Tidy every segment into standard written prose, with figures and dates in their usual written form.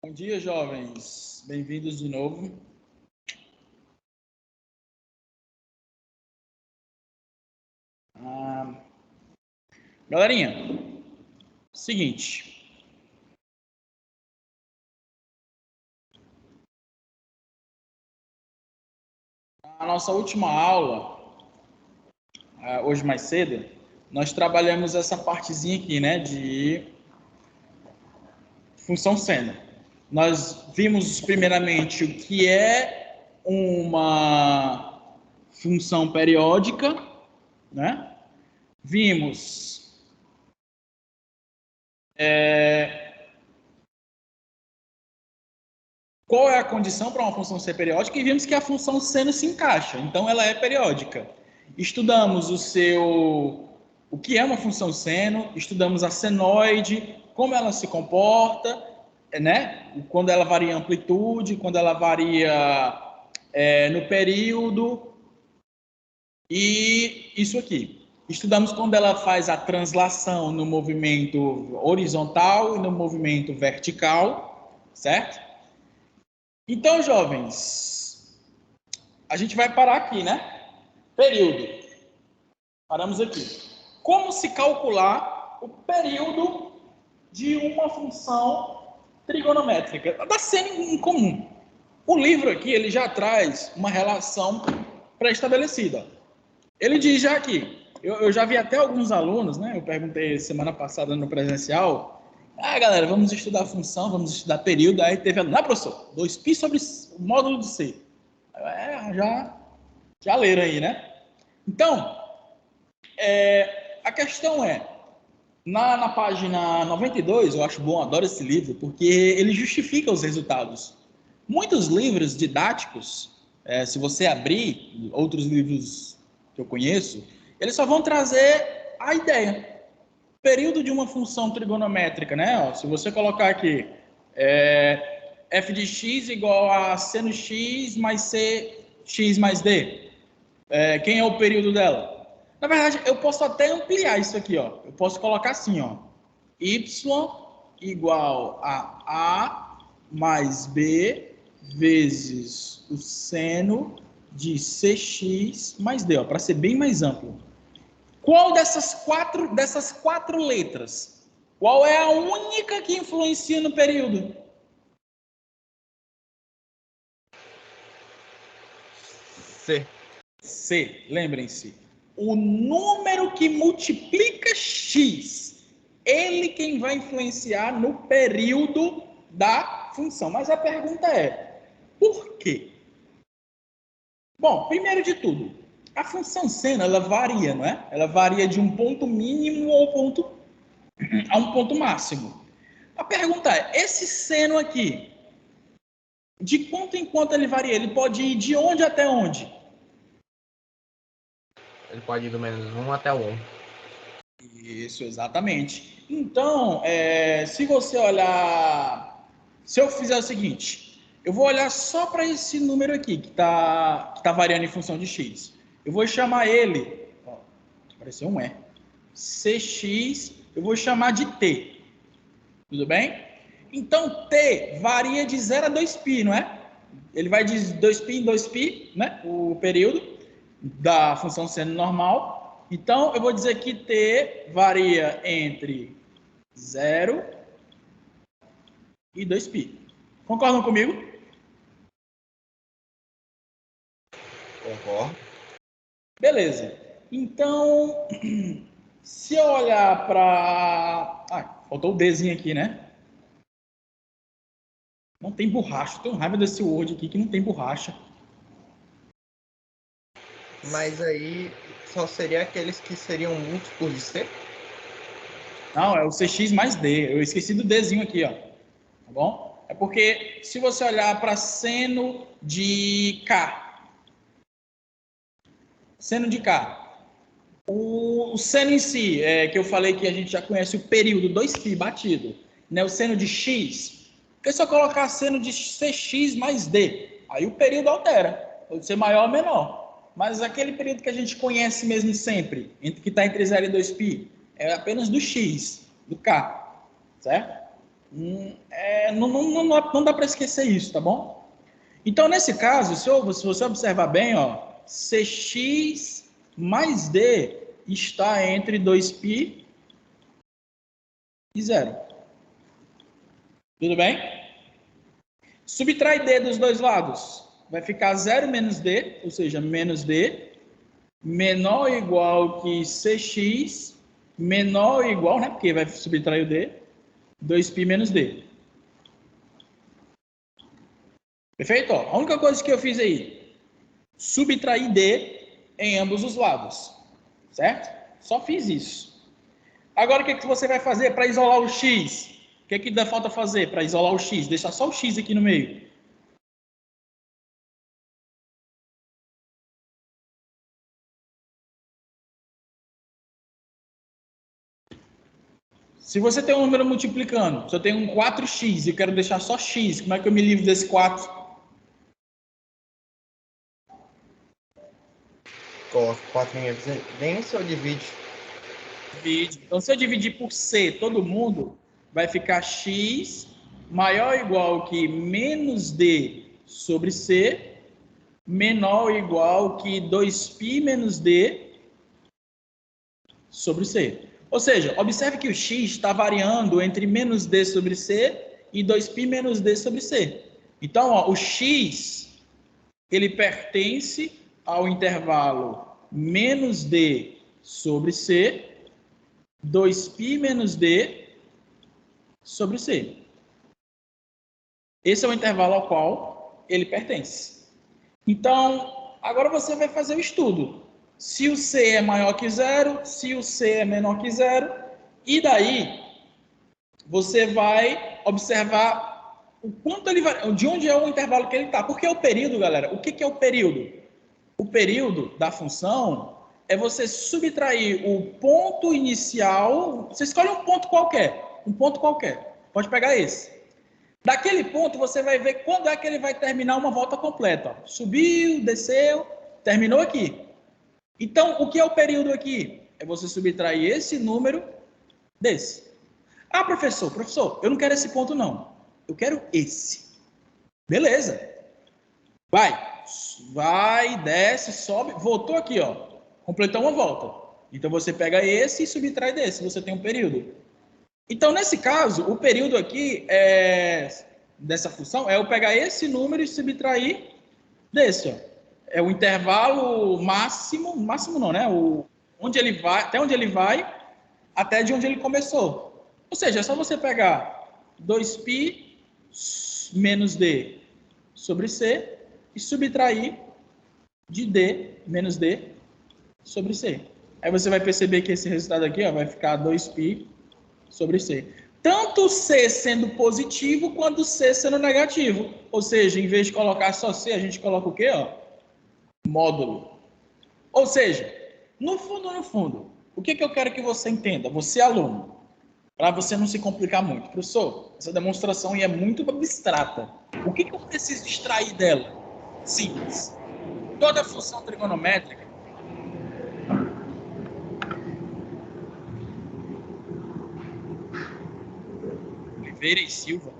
Bom dia, jovens. Bem-vindos de novo. Galerinha, seguinte. Na nossa última aula, hoje mais cedo, nós trabalhamos essa partezinha aqui, né, de função seno. Nós vimos primeiramente o que é uma função periódica, né? Vimos qual é a condição para uma função ser periódica e vimos que a função seno se encaixa, então ela é periódica. Estudamos o que é uma função seno, estudamos a senoide, como ela se comporta, né? Quando ela varia em amplitude, quando ela varia no período, e isso aqui. Estudamos quando ela faz a translação no movimento horizontal e no movimento vertical, certo? Então, jovens, a gente vai parar aqui, né? Período. Paramos aqui. Como se calcular o período de uma função trigonométrica? Da seno em comum. O livro aqui, ele já traz uma relação pré-estabelecida. Ele diz já aqui, eu já vi até alguns alunos, né? Eu perguntei semana passada no presencial, galera, vamos estudar a função, vamos estudar período. Aí teve aluno, professor, 2π sobre o módulo de C. Já leram aí, né? Então, a questão é, na página 92, eu acho bom, adoro esse livro, porque ele justifica os resultados. Muitos livros didáticos, se você abrir outros livros que eu conheço, eles só vão trazer a ideia. Período de uma função trigonométrica, né? Ó, se você colocar aqui f de x igual a seno x mais cx mais d. Quem é o período dela? Na verdade, eu posso até ampliar isso aqui, ó. Eu posso colocar assim, ó. Y igual a mais b vezes o seno de cx mais d, para ser bem mais amplo. Qual dessas quatro letras? Qual é a única que influencia no período? C. C, lembrem-se. O número que multiplica x, ele quem vai influenciar no período da função. Mas a pergunta é, por quê? Bom, primeiro de tudo, a função seno, ela varia, não é? Ela varia de um ponto mínimo a um ponto máximo. A pergunta é, esse seno aqui, de quanto em quanto ele varia? Ele pode ir de onde até onde? Ele pode ir do -1 até o 1. Isso, exatamente. Então, se você olhar... Se eu fizer o seguinte, eu vou olhar só para esse número aqui, que tá variando em função de x. Eu vou chamar ele... Ó, apareceu um E. Cx, eu vou chamar de t. Tudo bem? Então, t varia de 0 a 2π, não é? Ele vai de 2π em 2π, né? O período da função seno normal. Então, eu vou dizer que t varia entre 0 e 2π. Concordam comigo? Concordo. Beleza. Então, se eu olhar para... faltou o Dzinho aqui, né? Não tem borracha. Tenho raiva desse Word aqui que não tem borracha. Mas aí só seria aqueles que seriam múltiplos de C? Não, é o CX mais D. Eu esqueci do Dzinho aqui, ó. Tá bom? É porque se você olhar para seno de K, seno de K, o seno em si, que eu falei que a gente já conhece o período 2π batido, né? O seno de X, porque se eu colocar seno de CX mais D, aí o período altera, pode ser maior ou menor. Mas aquele período que a gente conhece mesmo sempre, que está entre 0 e 2π, é apenas do X, do K, certo? Não dá para esquecer isso, tá bom? Então, nesse caso, se você observar bem, ó, Cx mais D está entre 2π e 0. Tudo bem? Subtrai D dos dois lados. Vai ficar 0 menos D, ou seja, menos D, menor ou igual que Cx, menor ou igual, né? Porque vai subtrair o D, 2π menos D. Perfeito? Ó, a única coisa que eu fiz aí, subtrair D em ambos os lados. Certo? Só fiz isso. Agora, o que você vai fazer para isolar o x? O que dá falta fazer para isolar o x? Deixar só o x aqui no meio. Se você tem um número multiplicando, se eu tenho um 4x e eu quero deixar só x, como é que eu me livro desse 4? Coloca 4 em evidência ou divide? Divide. Então, se eu dividir por c todo mundo, vai ficar x maior ou igual que menos d sobre c, menor ou igual que 2π menos d sobre c. Ou seja, observe que o x está variando entre menos d sobre c e 2π menos d sobre c. Então, ó, o x ele pertence ao intervalo menos d sobre c, 2π menos d sobre c. Esse é o intervalo ao qual ele pertence. Então, agora você vai fazer o estudo. Se o C é maior que zero, se o C é menor que zero, e daí você vai observar o quanto ele vai, de onde é o intervalo que ele está. Porque é o período, galera. O que é o período? O período da função é você subtrair o ponto inicial. Você escolhe um ponto qualquer. Um ponto qualquer. Pode pegar esse. Daquele ponto, você vai ver quando é que ele vai terminar uma volta completa. Ó. Subiu, desceu, terminou aqui. Então, o que é o período aqui? É você subtrair esse número desse. Ah, professor, eu não quero esse ponto, não. Eu quero esse. Beleza. Vai, desce, sobe, voltou aqui, ó. Completou uma volta. Então, você pega esse e subtrai desse, você tem um período. Então, nesse caso, o período aqui dessa função é eu pegar esse número e subtrair desse. Ó. É o intervalo máximo não, né? Onde ele vai, até onde ele vai, até de onde ele começou. Ou seja, é só você pegar 2π menos d sobre c e subtrair de d menos d sobre c. Aí você vai perceber que esse resultado aqui ó, vai ficar 2π sobre C. Tanto C sendo positivo, quanto C sendo negativo. Ou seja, em vez de colocar só C, a gente coloca o quê? Ó? Módulo. Ou seja, no fundo, o que eu quero que você entenda? Você aluno, para você não se complicar muito. Professor, essa demonstração é muito abstrata. O que eu preciso extrair dela? Simples. Toda função trigonométrica Oliveira e Silva.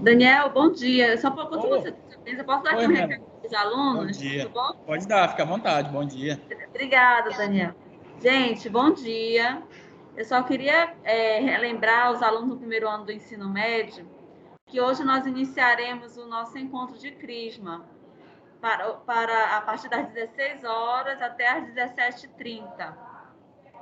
Daniel, bom dia. Só para você posso dar aqui um recado para os alunos? Bom dia. Tudo bom? Pode dar, fica à vontade. Bom dia. Obrigada, Daniel. Gente, bom dia. Eu só queria relembrar os alunos do primeiro ano do ensino médio que hoje nós iniciaremos o nosso encontro de Crisma para a partir das 16 horas até as 17h30.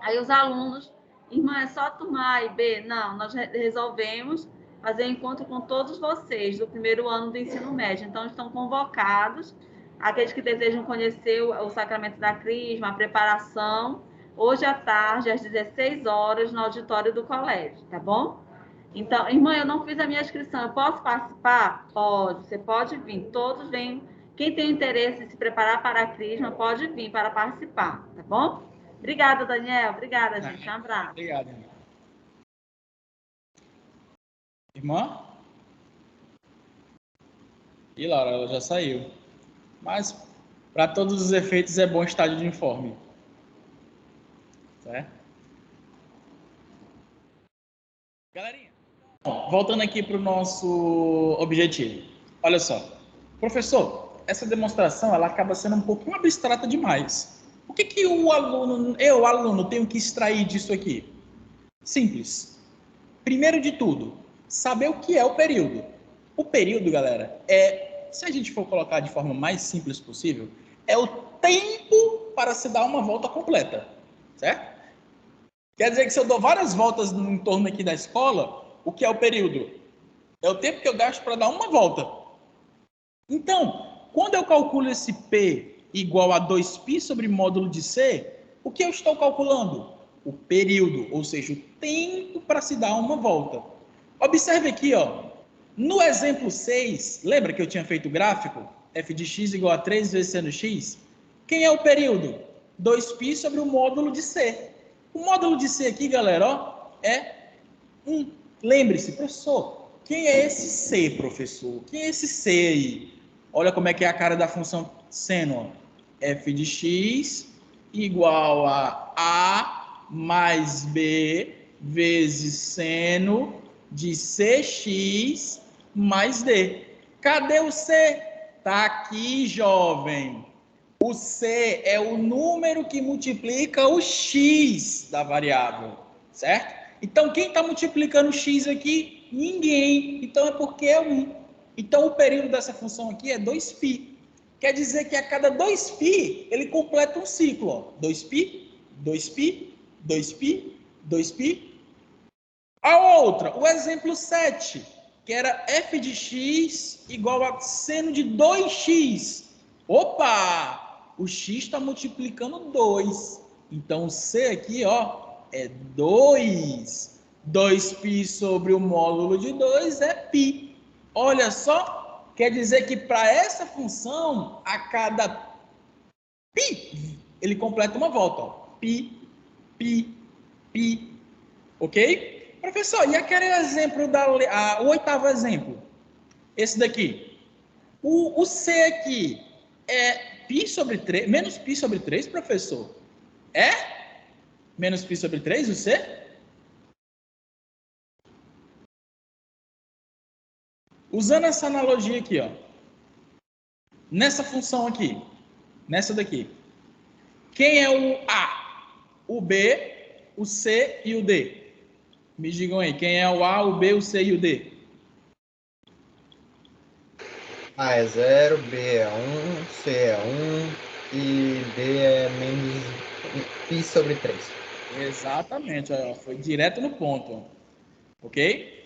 Aí os alunos, irmã, é só turma A e B? Não, nós resolvemos fazer encontro com todos vocês do primeiro ano do ensino médio. Então, estão convocados aqueles que desejam conhecer o sacramento da Crisma, a preparação, hoje à tarde, às 16 horas, no auditório do colégio, tá bom? Então, irmã, eu não fiz a minha inscrição, eu posso participar? Pode, você pode vir, todos vêm. Quem tem interesse em se preparar para a Crisma, pode vir para participar, tá bom? Obrigada, Daniel. Obrigada, gente. Um abraço. Obrigado, irmã. Irmã? E Laura, ela já saiu. Mas, para todos os efeitos, é bom estar de uniforme. Certo? Galerinha, voltando aqui para o nosso objetivo. Olha só. Professor, essa demonstração ela acaba sendo um pouquinho abstrata demais. O que o aluno, tenho que extrair disso aqui? Simples. Primeiro de tudo, saber o que é o período. O período, galera, se a gente for colocar de forma mais simples possível, é o tempo para se dar uma volta completa, certo? Quer dizer que se eu dou várias voltas no entorno aqui da escola, o que é o período? É o tempo que eu gasto para dar uma volta. Então, quando eu calculo esse P igual a 2π sobre módulo de C, o que eu estou calculando? O período, ou seja, o tempo para se dar uma volta. Observe aqui, ó, no exemplo 6, lembra que eu tinha feito o gráfico? F de x igual a 3 vezes seno x. Quem é o período? 2π sobre o módulo de C. O módulo de C aqui, galera, ó, é 1. Lembre-se, professor, quem é esse C, professor? Quem é esse C aí? Olha como é que é a cara da função seno. Ó. F de x igual a mais B vezes seno de CX mais D. Cadê o C? Tá aqui, jovem. O C é o número que multiplica o X da variável, certo? Então, quem está multiplicando o X aqui? Ninguém. Então, é porque é 1. Então, o período dessa função aqui é 2π. Quer dizer que a cada 2π, ele completa um ciclo. Ó. 2π, 2π, 2π, 2π. A outra, o exemplo 7, que era f de x igual a seno de 2x. Opa! O x está multiplicando 2. Então, o C aqui, ó, é 2. 2π sobre o módulo de 2 é π. Olha só, quer dizer que para essa função, a cada π, ele completa uma volta. Ó. Π, π, π. Ok? Professor, e aquele exemplo, o oitavo exemplo? Esse daqui. O C aqui é π sobre 3, menos π sobre 3, professor? É? Menos π sobre 3, o C? Usando essa analogia aqui, ó. Nessa função aqui, nessa daqui. Quem é o A? O B, o C e o D? Me digam aí, quem é o A, o B, o C e o D? A é 0, B é 1, C é 1 e D é menos π sobre 3. Exatamente, ó, foi direto no ponto. Ó. Ok?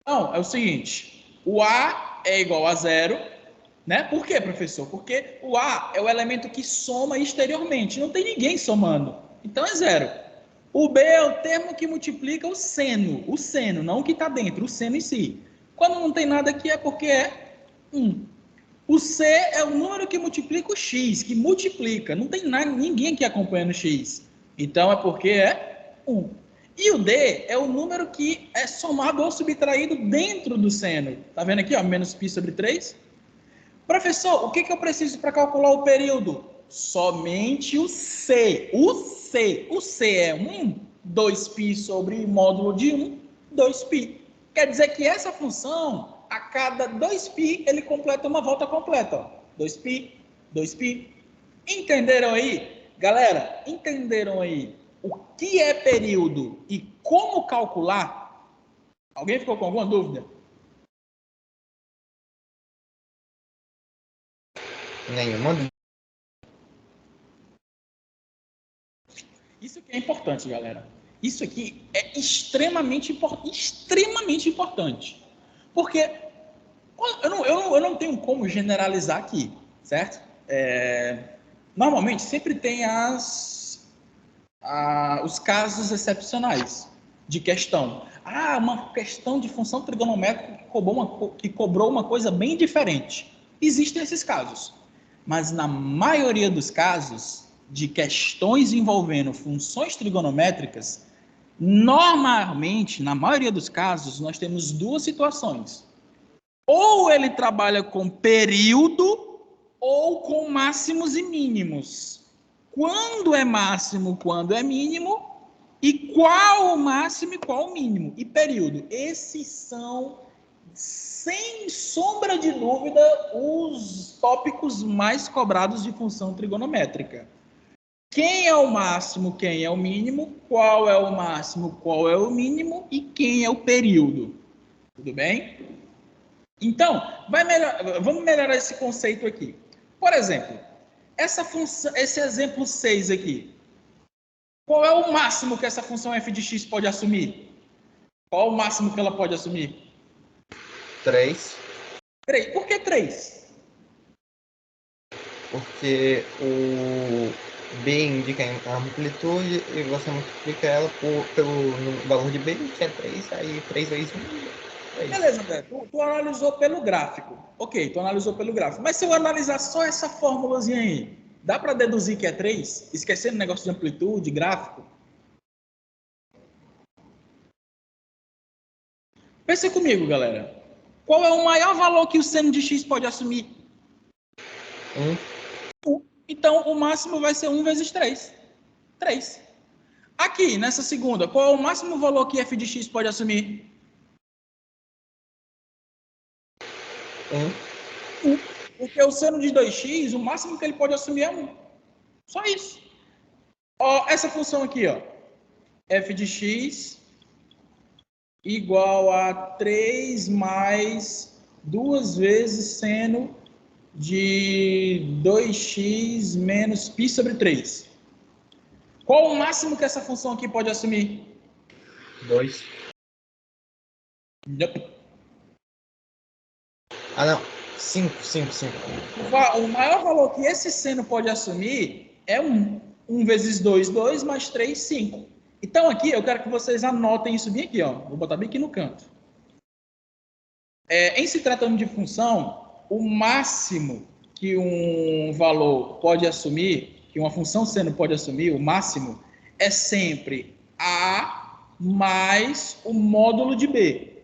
Então, é o seguinte, o A é igual a 0, né? Por quê, professor? Porque o A é o elemento que soma exteriormente, não tem ninguém somando, então é 0. O B é o termo que multiplica o seno, não o que está dentro, o seno em si. Quando não tem nada aqui é porque é 1. O C é o número que multiplica o X, que multiplica, não tem ninguém aqui acompanhando o X, então é porque é 1. E o D é o número que é somado ou subtraído dentro do seno. Tá vendo aqui, ó, menos π sobre 3? Professor, o que eu preciso para calcular o período? Somente o C. O C. O C é 1, 2π sobre módulo de 1, 2π. Quer dizer que essa função, a cada 2π, ele completa uma volta completa. Ó. 2π, 2π. Entenderam aí? Galera, entenderam aí o que é período e como calcular? Alguém ficou com alguma dúvida? Nenhuma dúvida. Isso aqui é importante, galera. Isso aqui é extremamente importante. Porque eu não tenho como generalizar aqui, certo? Normalmente sempre tem os casos excepcionais de questão. Uma questão de função trigonométrica que cobrou uma coisa bem diferente. Existem esses casos. Mas na maioria dos casos de questões envolvendo funções trigonométricas, Normalmente, na maioria dos casos, nós temos duas situações. Ou ele trabalha com período ou com máximos e mínimos. Quando é máximo, quando é mínimo, e qual o máximo e qual o mínimo. E período. Esses são, sem sombra de dúvida, os tópicos mais cobrados de função trigonométrica. Quem é o máximo, quem é o mínimo, qual é o máximo, qual é o mínimo e quem é o período. Tudo bem? Então, vamos melhorar esse conceito aqui. Por exemplo, essa função, esse exemplo 6 aqui. Qual é o máximo que essa função f de x pode assumir? Qual é o máximo que ela pode assumir? 3. 3. Por que 3? Porque o B indica a amplitude e você multiplica ela pelo valor de B, que é 3, aí 3 vezes 1 é isso. Beleza, André. Tu analisou pelo gráfico. Ok, tu analisou pelo gráfico. Mas se eu analisar só essa formulazinha aí, dá para deduzir que é 3? Esquecendo o negócio de amplitude, gráfico? Pensa comigo, galera. Qual é o maior valor que o seno de x pode assumir? 1. Então, o máximo vai ser 1 vezes 3. 3. Aqui, nessa segunda, qual é o máximo valor que f de x pode assumir? 1. Porque o seno de 2x, o máximo que ele pode assumir é 1. Só isso. Ó, essa função aqui, ó. F de x igual a 3 mais 2 vezes seno de 2x menos π sobre 3. Qual o máximo que essa função aqui pode assumir? 2. Nope. Ah, não. 5. O maior valor que esse seno pode assumir é 1. 1 vezes 2, 2, mais 3, 5. Então, aqui, eu quero que vocês anotem isso bem aqui, ó. Vou botar bem aqui no canto. Em se tratando de função, o máximo que um valor pode assumir, que uma função seno pode assumir, o máximo, é sempre A mais o módulo de B.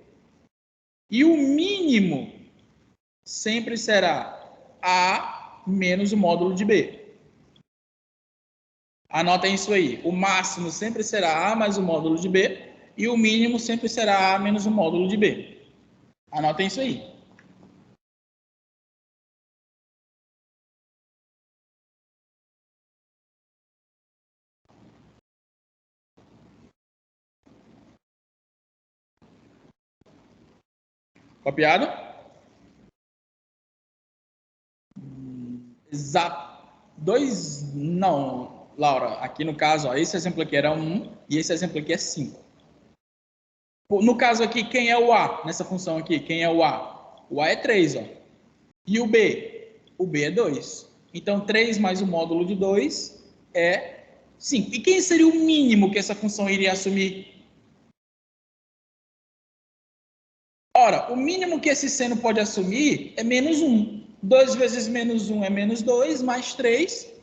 E o mínimo sempre será A menos o módulo de B. Anotem isso aí. O máximo sempre será A mais o módulo de B e o mínimo sempre será A menos o módulo de B. Anotem isso aí. Copiado? Exato. Não, Laura. Aqui no caso, ó, esse exemplo aqui era 1 e esse exemplo aqui é 5. No caso aqui, quem é o A? Nessa função aqui, quem é o A? O A é 3, ó. E o B? O B é 2. Então, 3 mais o módulo de 2 é 5. E quem seria o mínimo que essa função iria assumir? Ora, o mínimo que esse seno pode assumir é menos 1. 2 vezes menos 1 é menos 2, mais 3,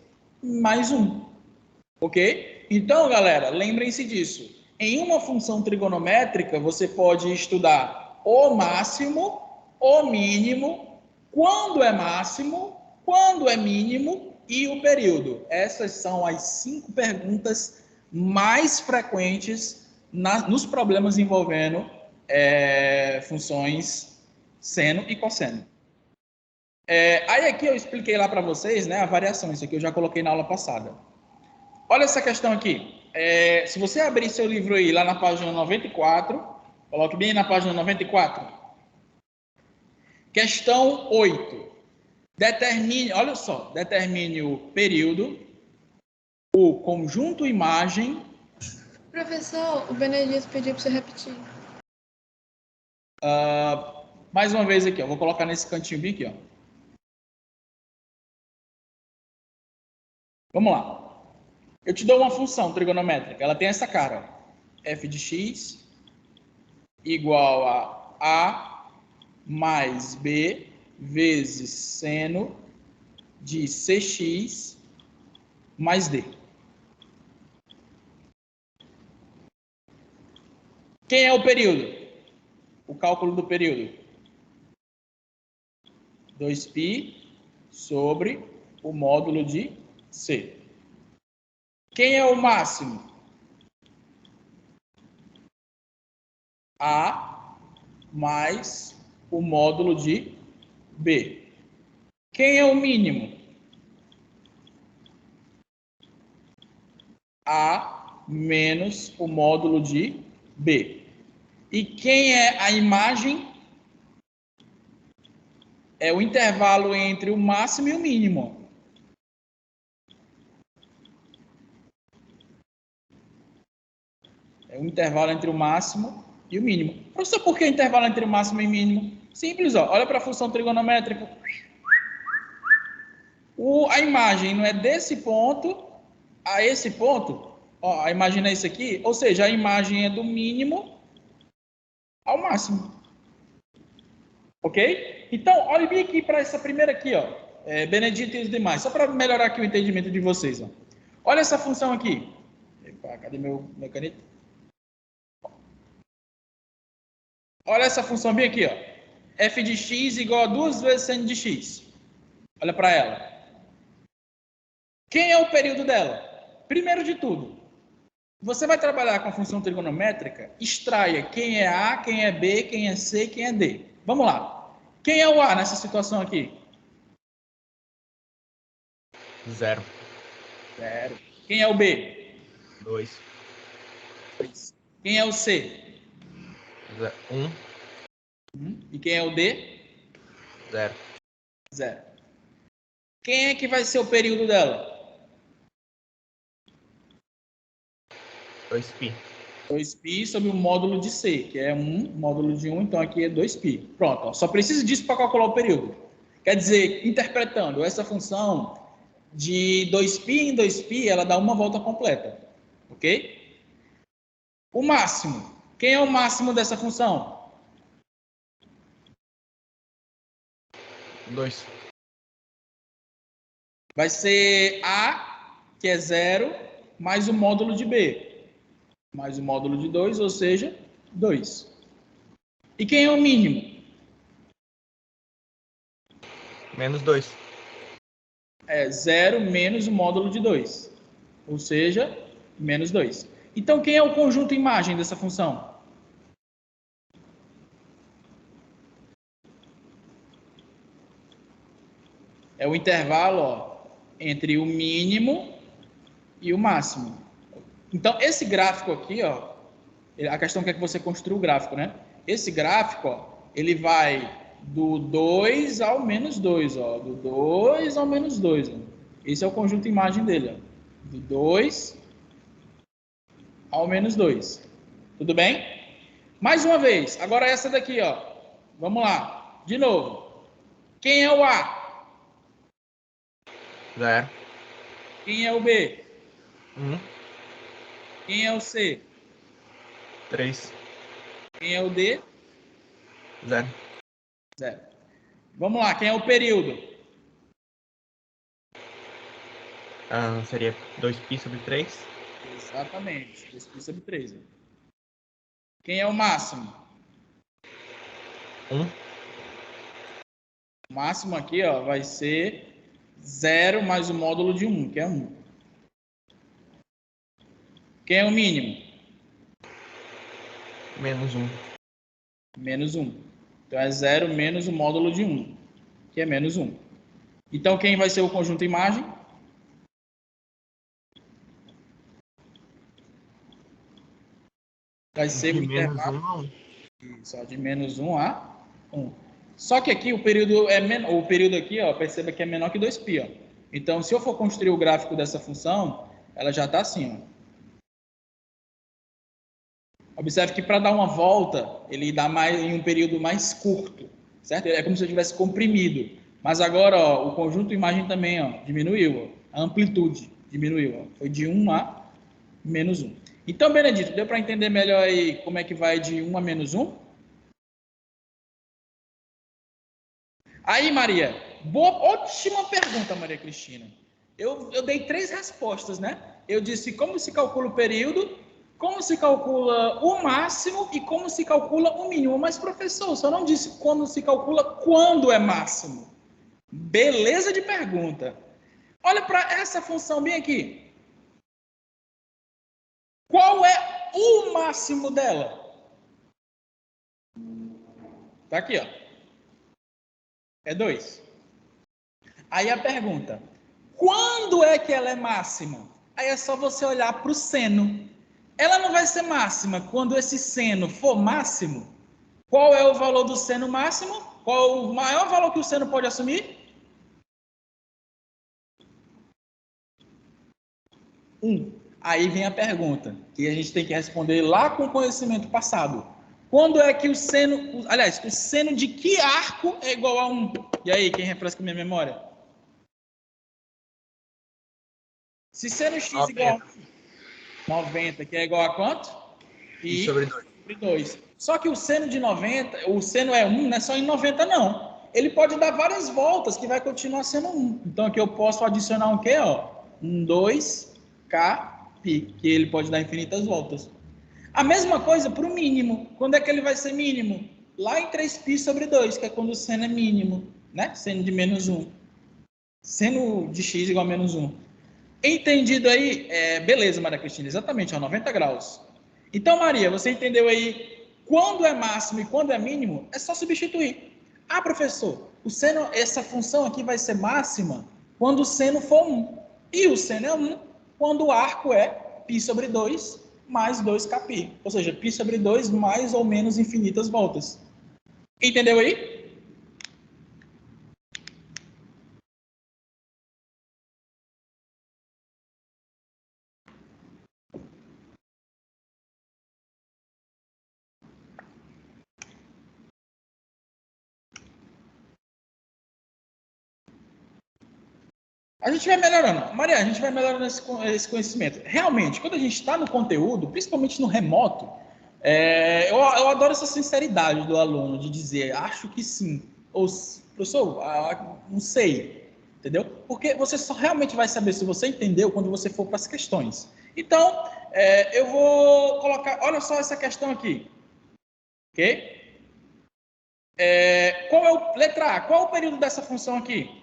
mais 1. Ok? Então, galera, lembrem-se disso. Em uma função trigonométrica, você pode estudar o máximo, o mínimo, quando é máximo, quando é mínimo e o período. Essas são as 5 perguntas mais frequentes nos problemas envolvendo funções seno e cosseno. Aí aqui eu expliquei lá para vocês, né, a variação. Isso aqui eu já coloquei na aula passada. Olha essa questão aqui. Se você abrir seu livro aí, lá na página 94, coloque bem na página 94. Questão 8. Determine, olha só, determine o período, o conjunto imagem. Professor, o Benedito pediu para você repetir. Mais uma vez aqui, ó, vou colocar nesse cantinho bem aqui, ó. Vamos lá. Eu te dou uma função trigonométrica. Ela tem essa cara, ó. F de x igual a mais B vezes seno de cx mais D. Quem é o período? O cálculo do período. 2π sobre o módulo de C. Quem é o máximo? A mais o módulo de B. Quem é o mínimo? A menos o módulo de B. E quem é a imagem? É o intervalo entre o máximo e o mínimo. É o intervalo entre o máximo e o mínimo. Professor, por que intervalo entre o máximo e o mínimo? Simples, ó. Olha para a função trigonométrica. A imagem não é desse ponto a esse ponto. Ó, a imagem é isso aqui. Ou seja, a imagem é do mínimo ao máximo. Ok? Então, olhe bem aqui para essa primeira aqui, ó. Benedito e os demais. Só para melhorar aqui o entendimento de vocês, ó. Olha essa função aqui. Epa, cadê meu caneta? Olha essa função bem aqui, ó. F de x igual a 2 vezes seno de x. Olha para ela. Quem é o período dela? Primeiro de tudo, você vai trabalhar com a função trigonométrica, extraia quem é A, quem é B, quem é C, quem é D. Vamos lá. Quem é o A nessa situação aqui? 0. 0. Quem é o B? 2. Quem é o C? 1. E quem é o D? 0. 0. Quem é que vai ser o período dela? 2π. 2π sobre o módulo de C, que é 1, módulo de 1, então aqui é 2π. Pronto, ó, só precisa disso para calcular o período. Quer dizer, interpretando essa função de 2π em 2π, ela dá uma volta completa. Ok? O máximo. Quem é o máximo dessa função? 2. Vai ser A, que é 0, mais o módulo de B. Mais o módulo de 2, ou seja, 2. E quem é o mínimo? Menos 2. É 0 menos o módulo de 2. Ou seja, menos 2. Então, quem é o conjunto imagem dessa função? É o intervalo, ó, entre o mínimo e o máximo. Então, esse gráfico aqui, ó, a questão é que você construa o gráfico, né? Esse gráfico, ó, ele vai do 2 ao menos 2, ó, do 2 ao menos 2. Ó. Esse é o conjunto imagem dele, ó, do 2 ao menos 2. Tudo bem? Mais uma vez, agora essa daqui, ó. Vamos lá, de novo. Quem é o A? 0. Quem é o B? 1. Quem é o C? 3. Quem é o D? 0. 0. Vamos lá, quem é o período? Seria 2π sobre 3. Exatamente, 2π sobre 3. Quem é o máximo? 1. O máximo aqui, ó, vai ser 0 mais o módulo de 1, que é 1. Quem é o mínimo? Menos 1. Menos 1. Então é 0 menos o módulo de 1, que é menos 1. Então quem vai ser o conjunto imagem? Vai ser o intervalo. Menos 1 a 1. Só de menos 1 a 1. Só que aqui o período é menor, o período aqui, ó, perceba que é menor que 2π, ó. Então, se eu for construir o gráfico dessa função, ela já está assim, ó. Observe que para dar uma volta, ele dá mais em um período mais curto, certo? É como se eu tivesse comprimido. Mas agora, ó, o conjunto imagem também, ó, diminuiu, ó. A amplitude diminuiu, ó. Foi de 1 a menos 1. Então, Benedito, deu para entender melhor aí como é que vai de 1 a menos 1? Aí, Maria, ótima pergunta, Maria Cristina. Eu dei 3 respostas, né? Eu disse como se calcula o período, como se calcula o máximo e como se calcula o mínimo. Mas, professor, só não disse quando se calcula quando é máximo. Beleza de pergunta. Olha para essa função bem aqui. Qual é o máximo dela? Tá aqui, ó. É 2. Aí a pergunta, quando é que ela é máxima? Aí é só você olhar para o seno. Ela não vai ser máxima quando esse seno for máximo. Qual é o valor do seno máximo? Qual o maior valor que o seno pode assumir? 1. Aí vem a pergunta, que a gente tem que responder lá com o conhecimento passado. Quando é que o seno... Aliás, o seno de que arco é igual a 1? E aí, quem refresca minha memória? Se seno x 90. igual a 90, que é igual a quanto? Pi sobre 2. Sobre 2. Só que o seno de 90, o seno é 1, não é só em 90, não. Ele pode dar várias voltas, que vai continuar sendo 1. Então, aqui eu posso adicionar um quê? Ó? 2k π, que ele pode dar infinitas voltas. A mesma coisa para o mínimo. Quando é que ele vai ser mínimo? Lá em 3π sobre 2, que é quando o seno é mínimo, né? Seno de menos 1. Seno de x igual a menos 1. Entendido aí? Beleza, Maria Cristina, exatamente, ó, 90 graus. Então, Maria, você entendeu aí quando é máximo e quando é mínimo? É só substituir. Ah, professor, o seno, essa função aqui vai ser máxima quando o seno for 1. E o seno é 1 quando o arco é π sobre 2 mais 2kπ. Ou seja, π sobre 2 mais ou menos infinitas voltas. Entendeu aí? A gente vai melhorando. Maria, a gente vai melhorando esse conhecimento. Realmente, quando a gente está no conteúdo, principalmente no remoto, eu adoro essa sinceridade do aluno, de dizer, acho que sim. Ou, professor, não sei. Entendeu? Porque você só realmente vai saber se você entendeu quando você for para as questões. Então, eu vou colocar, olha só essa questão aqui. Ok? Letra A, qual é o período dessa função aqui?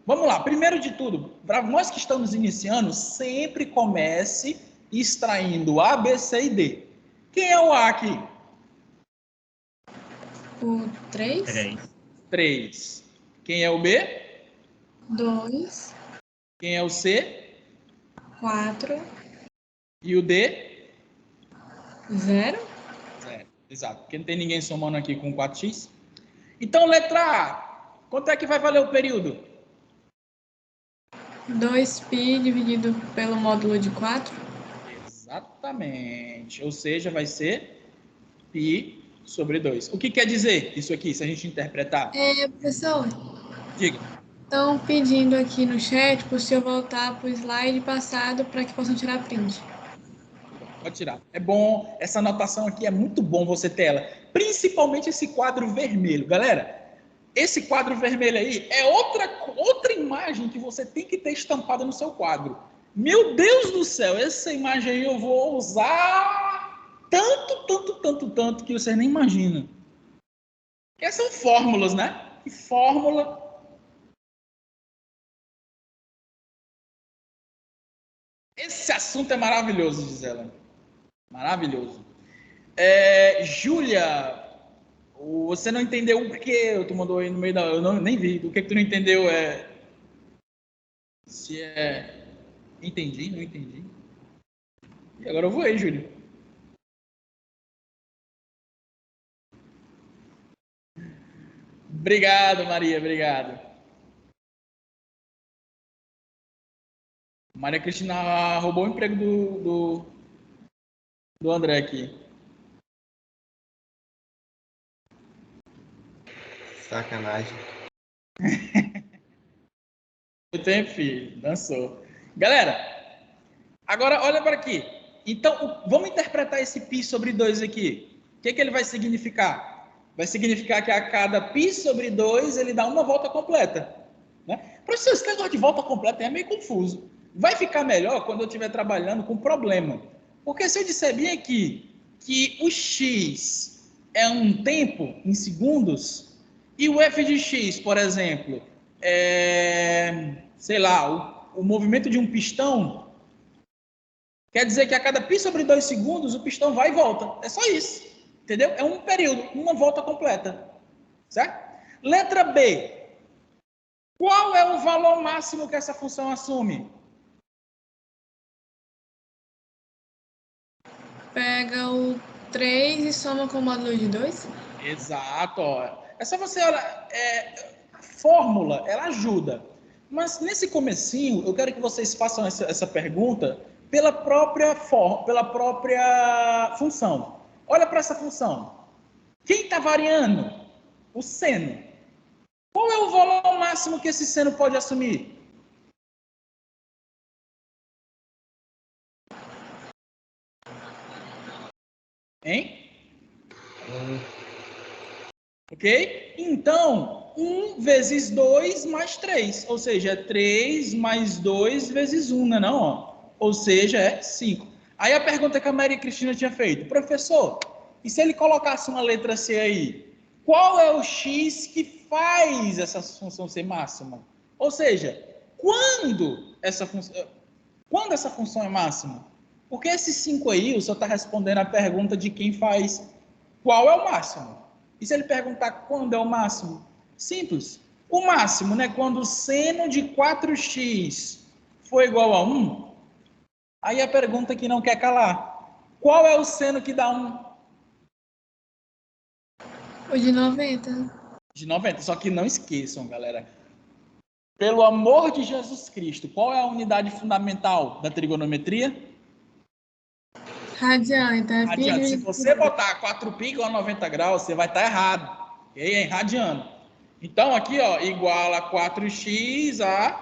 Vamos lá, primeiro de tudo, para nós que estamos iniciando, sempre comece extraindo A, B, C e D. Quem é o A aqui? O 3, 3. Quem é o B? 2, Quem é o C? 4, E o D? 0. 0. Exato, porque não tem ninguém somando aqui com 4x. Então, letra A, quanto é que vai valer o período? 2π dividido pelo módulo de 4. Exatamente, ou seja, vai ser π sobre 2. O que quer dizer isso aqui, se a gente interpretar? Professor, Diga. estão pedindo aqui no chat para o senhor voltar para o slide passado para que possam tirar print. Pode tirar. É bom, essa anotação aqui é muito bom você ter ela. Principalmente esse quadro vermelho. Galera, esse quadro vermelho aí é outra imagem que você tem que ter estampada no seu quadro. Meu Deus do céu, essa imagem aí eu vou usar tanto que você nem imagina. Que são fórmulas, né? Que fórmula... Esse assunto é maravilhoso, Gisela. Maravilhoso. Júlia, você não entendeu o que tu mandou aí no meio da... Eu nem vi. O que tu não entendeu se é... Entendi, não entendi. E agora eu vou aí, Júlia. Obrigado, Maria, obrigado. Maria Cristina roubou o emprego do André aqui. Sacanagem. Eu tenho filho, dançou. Galera, agora olha para aqui. Então, vamos interpretar esse π sobre 2 aqui. O que ele vai significar? Vai significar que a cada π sobre 2 ele dá uma volta completa. Né? Professor, esse negócio de volta completa é meio confuso. Vai ficar melhor quando eu estiver trabalhando com problema. Porque se eu disser bem aqui que o x é um tempo em segundos, e o f de x, por exemplo, sei lá, o movimento de um pistão, quer dizer que a cada π sobre 2 segundos, o pistão vai e volta. É só isso. Entendeu? É um período, uma volta completa. Certo? Letra B. Qual é o valor máximo que essa função assume? Pega o 3 e soma com o módulo de 2? Exato. Ó. É só você olhar. A fórmula, ela ajuda. Mas nesse comecinho, eu quero que vocês façam essa pergunta pela própria função. Olha para essa função. Quem está variando? O seno. Qual é o valor máximo que esse seno pode assumir? Hein? Ok? Então, 1 vezes 2 mais 3. Ou seja, é 3 mais 2 vezes 1, não é não? Ó? Ou seja, é 5. Aí a pergunta que a Maria Cristina tinha feito. Professor, e se ele colocasse uma letra C aí? Qual é o x que faz essa função ser máxima? Ou seja, quando essa função é máxima? Porque esse 5 aí, o senhor está respondendo a pergunta de quem faz qual é o máximo. E se ele perguntar quando é o máximo? Simples. O máximo, né? Quando o seno de 4x for igual a 1, aí a pergunta que não quer calar. Qual é o seno que dá 1? O de 90. De 90. Só que não esqueçam, galera. Pelo amor de Jesus Cristo, qual é a unidade fundamental da trigonometria? Radiano, então é pi Radiano. Se dividido por você botar 4π igual a 90 graus, você vai estar errado. E aí é em radiano. Então, aqui, ó, igual a 4x a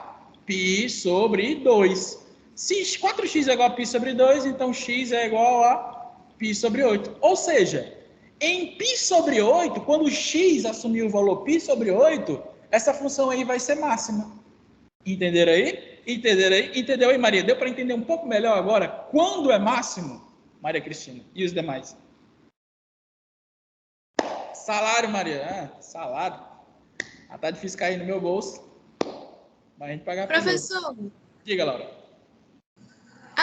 π sobre 2. Se 4x é igual a π sobre 2, então x é igual a π sobre 8. Ou seja, em π sobre 8, quando x assumir o valor π sobre 8, essa função aí vai ser máxima. Entenderam aí? Entenderam aí? Entendeu aí, Maria? Deu para entender um pouco melhor agora quando é máximo? Maria Cristina e os demais. Salário, Maria. Salário. Tá difícil cair no meu bolso. Mas a gente paga por Professor, Diga, Laura.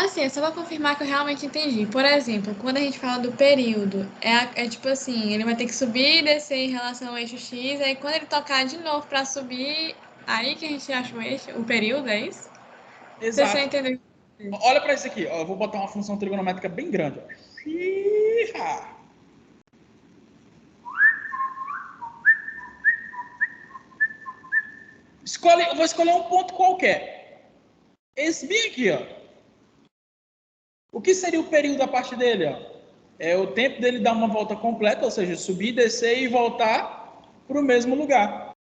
assim, é só para confirmar que eu realmente entendi. Por exemplo, quando a gente fala do período, é tipo assim, ele vai ter que subir e descer em relação ao eixo X, aí quando ele tocar de novo para subir, aí que a gente acha o período, é isso? Exato. Você entendeu? Olha para isso aqui. Ó, eu vou botar uma função trigonométrica bem grande. Ó. Eu vou escolher um ponto qualquer. Esse bem aqui, ó. O que seria o período a partir dele, ó? É o tempo dele dar uma volta completa, ou seja, subir, descer e voltar para o mesmo lugar.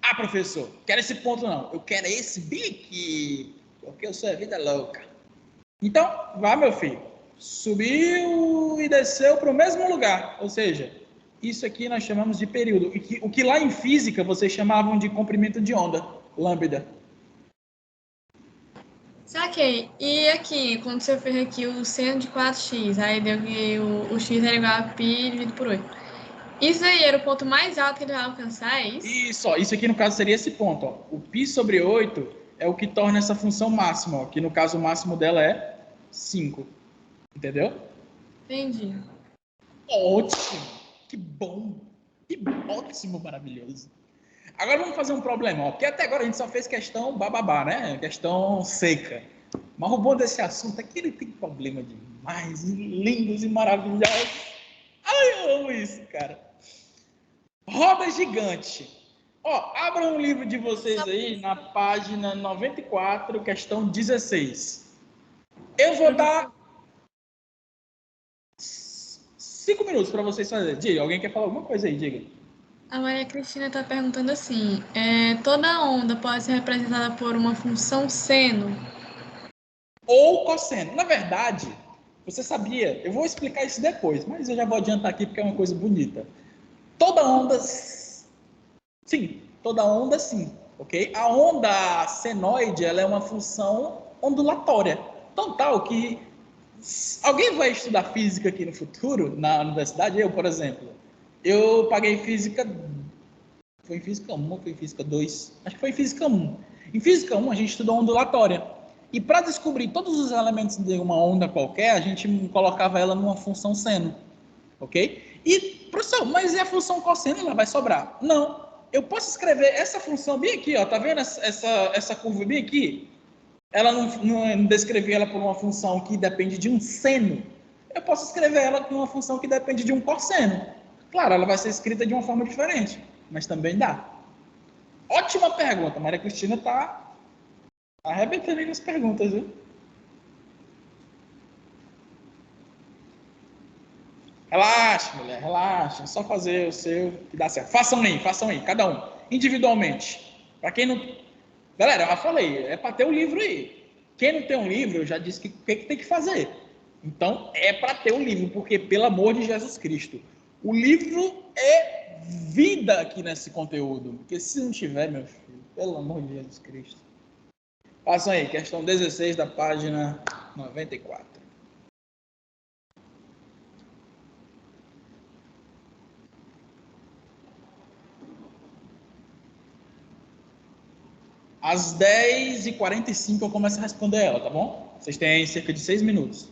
Ah, professor, quero esse ponto não. Eu quero esse bem aqui, porque eu sou a vida louca. Então, vá, meu filho. Subiu e desceu para o mesmo lugar. Ou seja, isso aqui nós chamamos de período. O que lá em física vocês chamavam de comprimento de onda, lambda. Saquei. E aqui, quando você fez aqui o seno de 4x, aí deu que o x era igual a π dividido por 8. Isso aí era o ponto mais alto que ele vai alcançar, é isso? Isso, ó, isso aqui no caso seria esse ponto. Ó. O π sobre 8 é o que torna essa função máxima, ó, que no caso o máximo dela é 5. Entendeu? Entendi. Ótimo! Que bom! Que ótimo, maravilhoso. Agora vamos fazer um problema, ó, porque até agora a gente só fez questão bababá, né? Questão seca. Mas o bom desse assunto é que ele tem problema demais, e lindos e maravilhosos. Ai, eu amo isso, cara. Roda gigante. Ó, abram um livro de vocês aí na página 94, questão 16. Eu vou dar 5 minutos para vocês fazerem. Diga, alguém quer falar alguma coisa aí? Diga. A Maria Cristina está perguntando assim: toda onda pode ser representada por uma função seno? Ou cosseno. Na verdade, você sabia, eu vou explicar isso depois, mas eu já vou adiantar aqui porque é uma coisa bonita. Toda onda, sim, ok? A onda senoide, ela é uma função ondulatória, tão tal que Alguém vai estudar física aqui no futuro, na universidade? Eu, por exemplo. Eu paguei física. Foi em física 1 ou foi em física 2? Acho que foi em física 1. Em física 1, a gente estudou ondulatória. E para descobrir todos os elementos de uma onda qualquer, a gente colocava ela numa função seno. Ok? E, professor, mas e a função cosseno? Ela vai sobrar? Não. Eu posso escrever essa função bem aqui, ó. Tá vendo essa curva bem aqui? Ela não descrevi ela por uma função que depende de um seno. Eu posso escrever ela por uma função que depende de um cosseno. Claro, ela vai ser escrita de uma forma diferente, mas também dá. Ótima pergunta. Maria Cristina está arrebentando aí nas perguntas, viu? Relaxa, mulher, relaxa. É só fazer o seu que dá certo. Façam aí, cada um, individualmente. Para quem não. Galera, eu já falei, é para ter o livro aí. Quem não tem um livro, eu já disse que tem que fazer. Então, é para ter o livro, porque, pelo amor de Jesus Cristo, o livro é vida aqui nesse conteúdo. Porque se não tiver, meu filho, pelo amor de Jesus Cristo. Façam aí, questão 16 da página 94. Às 10h45 eu começo a responder ela, tá bom? Vocês têm cerca de 6 minutos.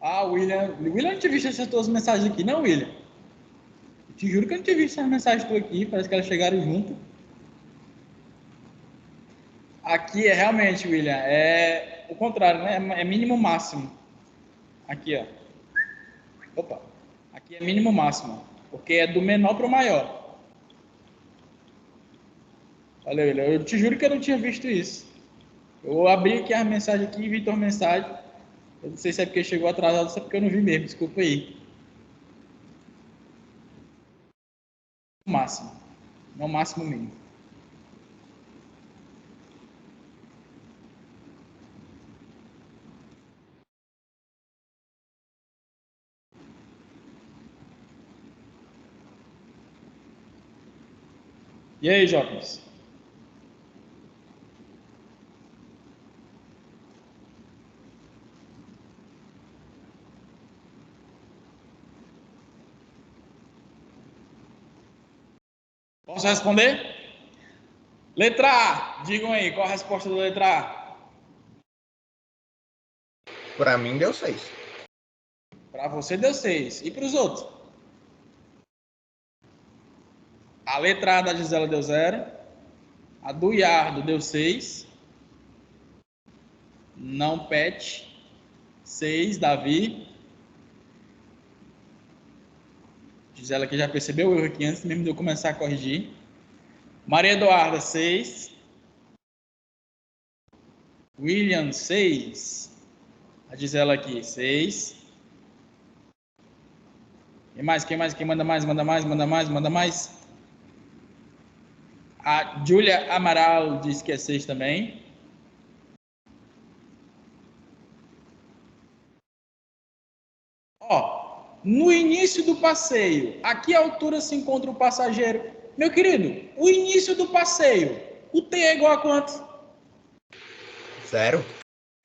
Ah, William. William, não tinha visto essas tuas mensagens aqui, não, William? Eu te juro que eu não tinha visto essas mensagens tuas aqui. Parece que elas chegaram junto. Aqui é realmente, William, é o contrário, né? É mínimo máximo. Aqui, ó. Opa. Aqui é mínimo máximo. Porque é do menor para o maior. Olha, William, eu te juro que eu não tinha visto isso. Eu abri aqui as mensagens aqui, vi tua mensagem. Eu não sei se é porque chegou atrasado ou se é porque eu não vi mesmo. Desculpa aí. No máximo. No máximo mesmo. E aí, jovens? Posso responder? Letra A. Digam aí, qual a resposta da letra A? Pra mim deu 6. Para você deu 6. E para os outros? A letra A da Gisela deu 0. A do Iardo deu 6. Não pet. 6, Davi. Gisela que já percebeu o erro aqui antes mesmo de eu começar a corrigir. Maria Eduarda, 6. William, 6. A Gisela aqui, 6. Quem mais? Quem mais? Quem manda mais? Manda mais? Manda mais? Manda mais? A Júlia Amaral disse que é 6 também. Ó, no início do passeio, a que altura se encontra o passageiro? Meu querido, o início do passeio, o T é igual a quanto? 0.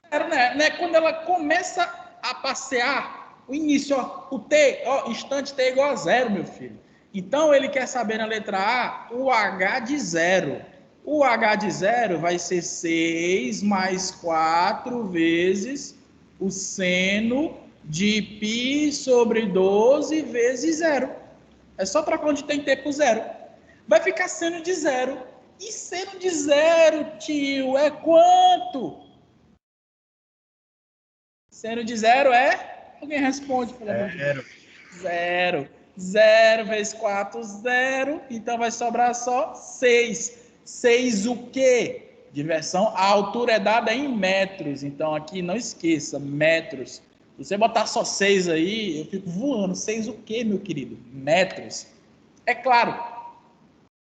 Zero, né? Quando ela começa a passear, o início, ó, o T, ó, instante T é igual a 0, meu filho. Então, ele quer saber na letra A o H de 0. O H de 0 vai ser 6 mais 4 vezes o seno de π sobre 12 vezes 0. É só para onde tem tempo 0. Vai ficar seno de 0. E seno de 0, tio, é quanto? Seno de 0 é? Alguém responde, pelo amor de Deus. 0. 0 vezes 4, 0. Então vai sobrar só 6. 6 o quê? Diversão. A altura é dada em metros. Então aqui não esqueça, metros. Se você botar só 6 aí, eu fico voando. 6 o quê, meu querido? Metros. É claro.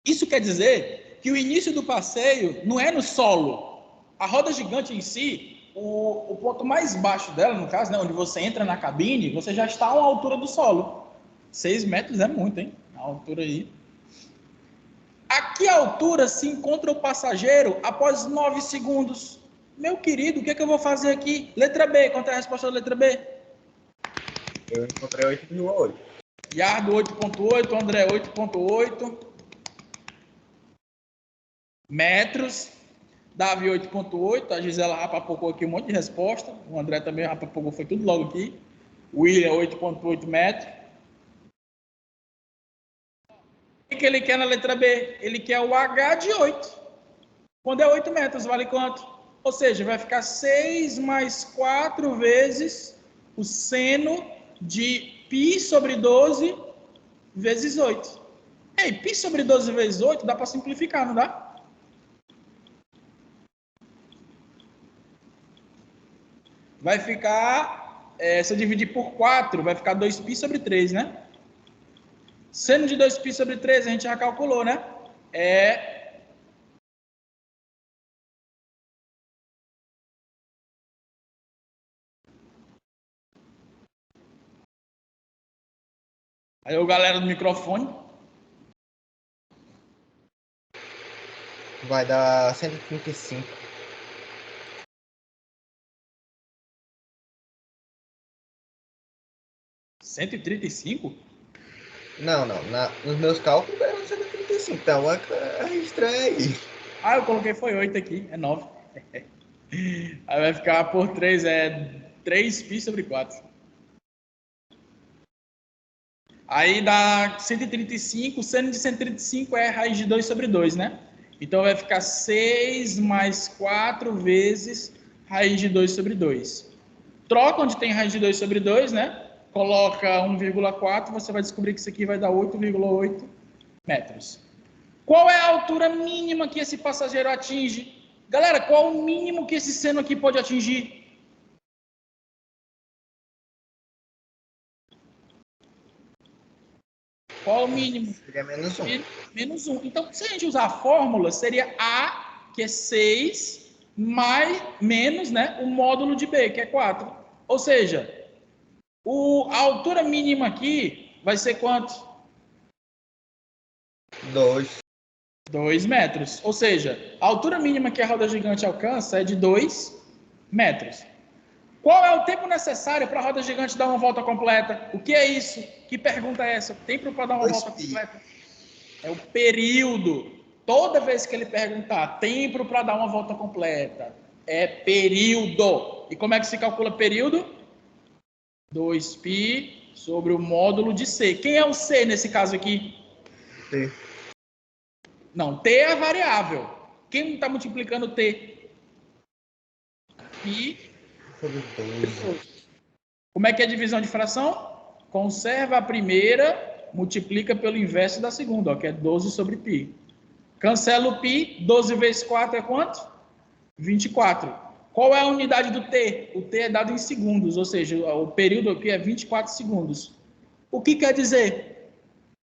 Isso quer dizer que o início do passeio não é no solo. A roda gigante em si, o ponto mais baixo dela, no caso, né, onde você entra na cabine, você já está a uma altura do solo. 6 metros é muito, hein? A altura aí. A que altura se encontra o passageiro após 9 segundos? Meu querido, o que é que eu vou fazer aqui? Letra B, quanto é a resposta da letra B? Eu encontrei 8,8. Iardo 8,8, André 8,8 metros. Davi 8,8, a Gisela rapapocou aqui um monte de resposta, o André também rapapocou, foi tudo logo aqui. William 8,8 metros. O que ele quer na letra B? Ele quer o H de 8. Quando é 8 metros, vale quanto? Ou seja, vai ficar 6 mais 4 vezes o seno de π sobre 12 vezes 8. Ei, π sobre 12 vezes 8 dá para simplificar, não dá? Vai ficar, se eu dividir por 4, vai ficar 2π sobre 3, né? Seno de 2π sobre 3, a gente já calculou, né? Aí o galera do microfone. Vai dar 135. $135? Não. Nos meus cálculos era 135. Então, estranho aí. Ah, eu coloquei foi 8 aqui, é 9. Aí vai ficar por 3, 3π sobre 4. Aí dá 135, seno de 135 é raiz de 2 sobre 2, né? Então vai ficar 6 mais 4 vezes raiz de 2 sobre 2. Troca onde tem raiz de 2 sobre 2, né? Coloca 1,4, você vai descobrir que isso aqui vai dar 8,8 metros. Qual é a altura mínima que esse passageiro atinge? Galera, qual o mínimo que esse seno aqui pode atingir? Qual o mínimo? Seria menos 1. Menos 1. Então, se a gente usar a fórmula, seria A, que é 6, mais, menos, né, o módulo de B, que é 4. Ou seja, a altura mínima aqui vai ser quanto? 2. 2 metros. Ou seja, a altura mínima que a roda gigante alcança é de 2 metros. Qual é o tempo necessário para a roda gigante dar uma volta completa? O que é isso? Que pergunta é essa? Tempo para dar uma volta completa? É o período. Toda vez que ele perguntar tempo para dar uma volta completa, é período. E como é que se calcula período? 2π sobre o módulo de C. Quem é o C nesse caso aqui? T. Não, T é a variável. Quem está multiplicando T? Π Sobre 12. Como é que é a divisão de fração? Conserva a primeira, multiplica pelo inverso da segunda, ó, que é 12 sobre π. Cancela o π, 12 vezes 4 é quanto? 24. Qual é a unidade do t? O t é dado em segundos, ou seja, o período aqui é 24 segundos. O que quer dizer?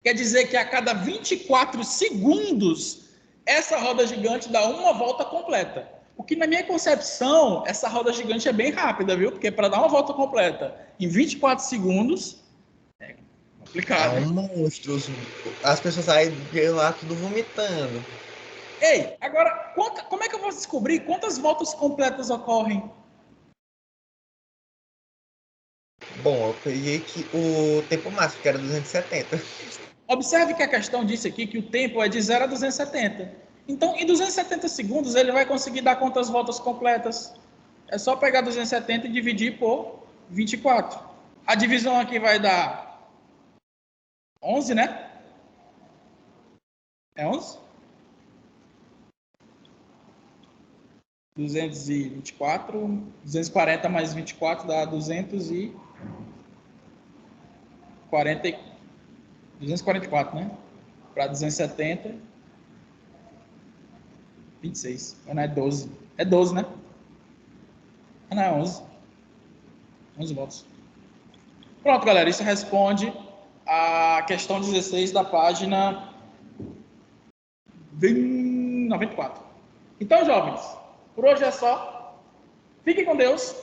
Quer dizer que a cada 24 segundos, essa roda gigante dá uma volta completa. O que, na minha concepção, essa roda gigante é bem rápida, viu? Porque para dar uma volta completa em 24 segundos, é complicado. É um monstro. As pessoas saem de lá tudo vomitando. Ei, agora, como é que eu vou descobrir quantas voltas completas ocorrem? Bom, eu peguei que o tempo máximo, que era 270. Observe que a questão disse aqui que o tempo é de 0 a 270. Então, em 270 segundos, ele vai conseguir dar quantas voltas completas? É só pegar 270 e dividir por 24. A divisão aqui vai dar 11, né? É 11? 224, 240 mais 24 dá 244, né? Para 270, 26. Não é 12. É 12, né? Ah, não, é 11. 11 voltas. Pronto, galera. Isso responde a questão 16 da página 94. Então, jovens, por hoje é só. Fiquem com Deus.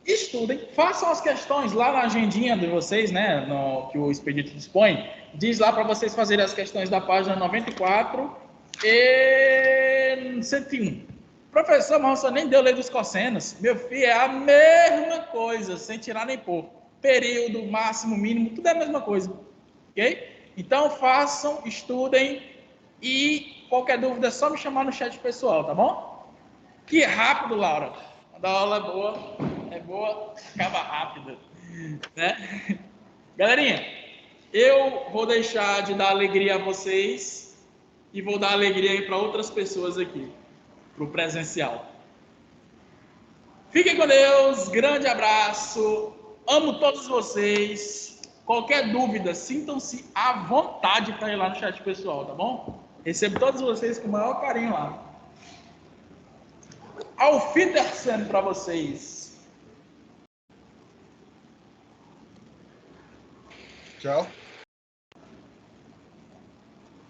Estudem. Façam as questões lá na agendinha de vocês, né? Que o Expedito dispõe. Diz lá para vocês fazerem as questões da página 94 e 101. Professor, mas você nem deu lei dos cossenos. Meu filho, é a mesma coisa, sem tirar nem pôr. Período, máximo, mínimo, tudo é a mesma coisa. Ok? Então, façam, estudem e qualquer dúvida é só me chamar no chat pessoal, tá bom? Que rápido, Laura. Quando a aula é boa, acaba rápido. Né? Galerinha, eu vou deixar de dar alegria a vocês e vou dar alegria para outras pessoas aqui, para o presencial. Fiquem com Deus, grande abraço, amo todos vocês. Qualquer dúvida, sintam-se à vontade para ir lá no chat pessoal, tá bom? Recebo todos vocês com o maior carinho lá. Auf Wiedersehen para vocês. Tchau.